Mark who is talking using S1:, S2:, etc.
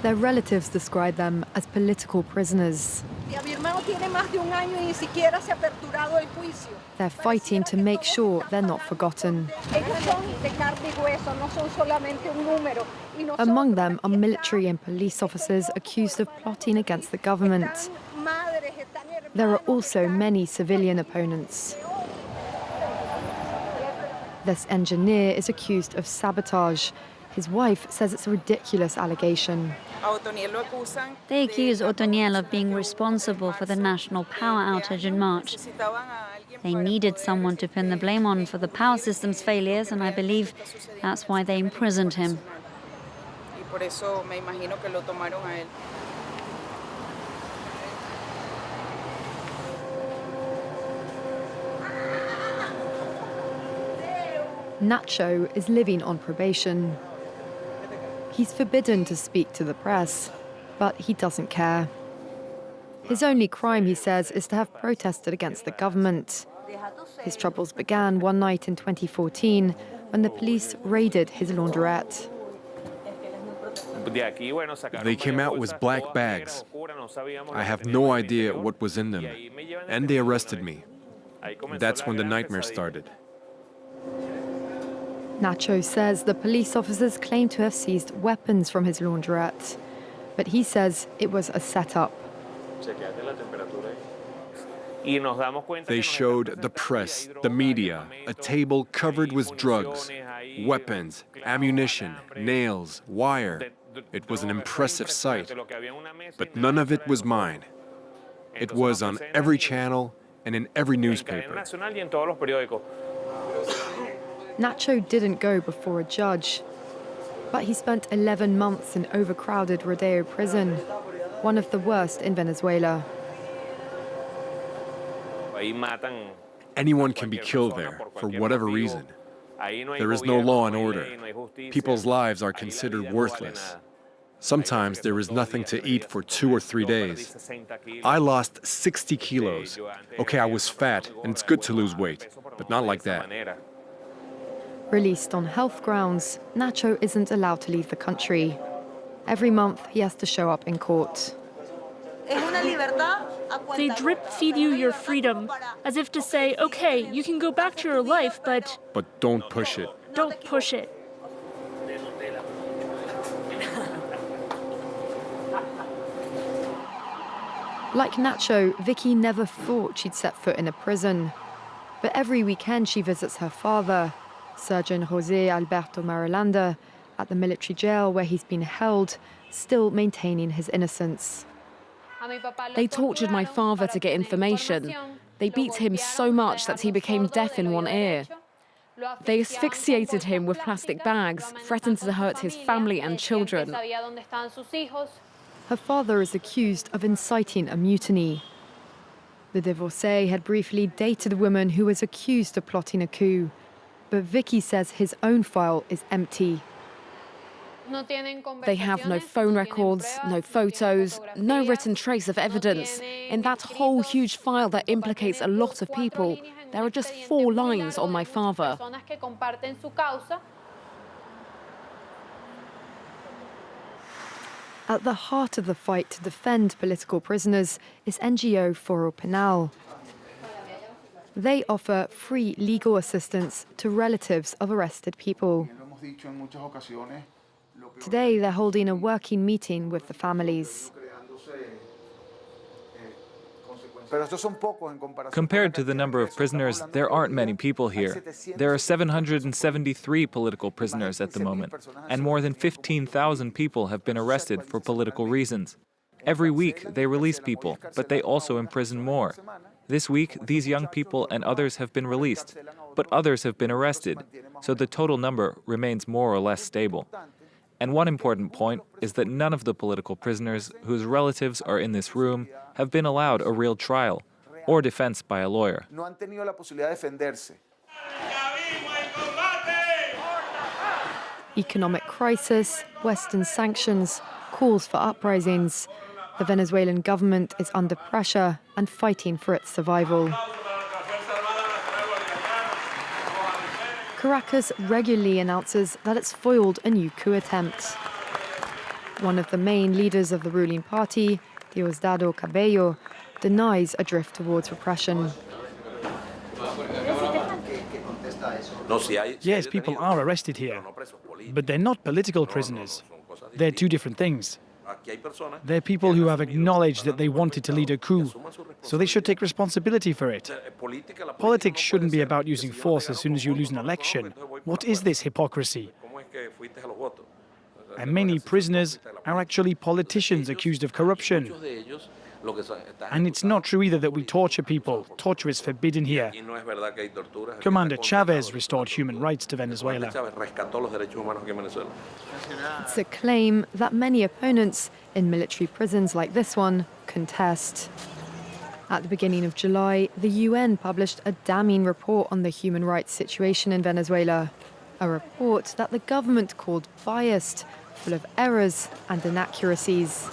S1: Their relatives describe them as political prisoners. They're fighting to make sure they're not forgotten. Among them are military and police officers accused of plotting against the government. There are also many civilian opponents. This engineer is accused of sabotage. His wife says it's a ridiculous allegation.
S2: They accuse Otoniel of being responsible for the national power outage in March. They needed someone to pin the blame on for the power system's failures, and I believe that's why they imprisoned him.
S1: Nacho is living on probation. He's forbidden to speak to the press, but he doesn't care. His only crime, he says, is to have protested against the government. His troubles began one night in 2014 when the police raided his laundrette.
S3: They came out with black bags. I have no idea what was in them, and they arrested me. That's when the nightmare started.
S1: Nacho says the police officers claim to have seized weapons from his laundrette, but he says it was a setup.
S3: They showed the press, the media, a table covered with drugs, weapons, ammunition, nails, wire. It was an impressive sight, but none of it was mine. It was on every channel and in every newspaper.
S1: Nacho didn't go before a judge, but he spent 11 months in overcrowded Rodeo prison, one of the worst in Venezuela.
S3: Anyone can be killed there, for whatever reason. There is no law and order. People's lives are considered worthless. Sometimes there is nothing to eat for 2 or 3 days. I lost 60 kilos. Okay, I was fat, and it's good to lose weight, but not like that.
S1: Released on health grounds, Nacho isn't allowed to leave the country. Every month, he has to show up in court.
S4: They drip-feed you your freedom, as if to say, okay, you can go back to your life, but...
S3: But don't push it.
S4: Don't push it.
S1: Like Nacho, Vicky never thought she'd set foot in a prison. But every weekend she visits her father, Surgeon Jose Alberto Marulanda, at the military jail where he's been held, still maintaining his innocence.
S5: They tortured my father to get information. They beat him so much that he became deaf in one ear. They asphyxiated him with plastic bags, threatened to hurt his family and children.
S1: Her father is accused of inciting a mutiny. The divorcee had briefly dated a woman who was accused of plotting a coup. But Vicky says his own file is empty.
S5: They have no phone records, no photos, no written trace of evidence. In that whole huge file that implicates a lot of people, there are just 4 lines on my father.
S1: At the heart of the fight to defend political prisoners is NGO Foro Penal. They offer free legal assistance to relatives of arrested people. Today, they're holding a working meeting with the families.
S6: Compared to the number of prisoners, there aren't many people here. There are 773 political prisoners at the moment, and more than 15,000 people have been arrested for political reasons. Every week, they release people, but they also imprison more. This week, these young people and others have been released, but others have been arrested, so the total number remains more or less stable. And one important point is that none of the political prisoners whose relatives are in this room have been allowed a real trial or defense by a lawyer.
S1: Economic crisis, Western sanctions, calls for uprisings. The Venezuelan government is under pressure and fighting for its survival. Caracas regularly announces that it's foiled a new coup attempt. One of the main leaders of the ruling party, Diosdado Cabello, denies a drift towards repression.
S7: Yes, people are arrested here, but they're not political prisoners. They're two different things. They're people who have acknowledged that they wanted to lead a coup, so they should take responsibility for it. Politics shouldn't be about using force as soon as you lose an election. What is this hypocrisy? And many prisoners are actually politicians accused of corruption. And it's not true either that we torture people. Torture is forbidden here. Commander Chavez restored human rights to Venezuela.
S1: It's a claim that many opponents in military prisons like this one contest. At the beginning of July, the UN published a damning report on the human rights situation in Venezuela. A report that the government called biased, full of errors and inaccuracies.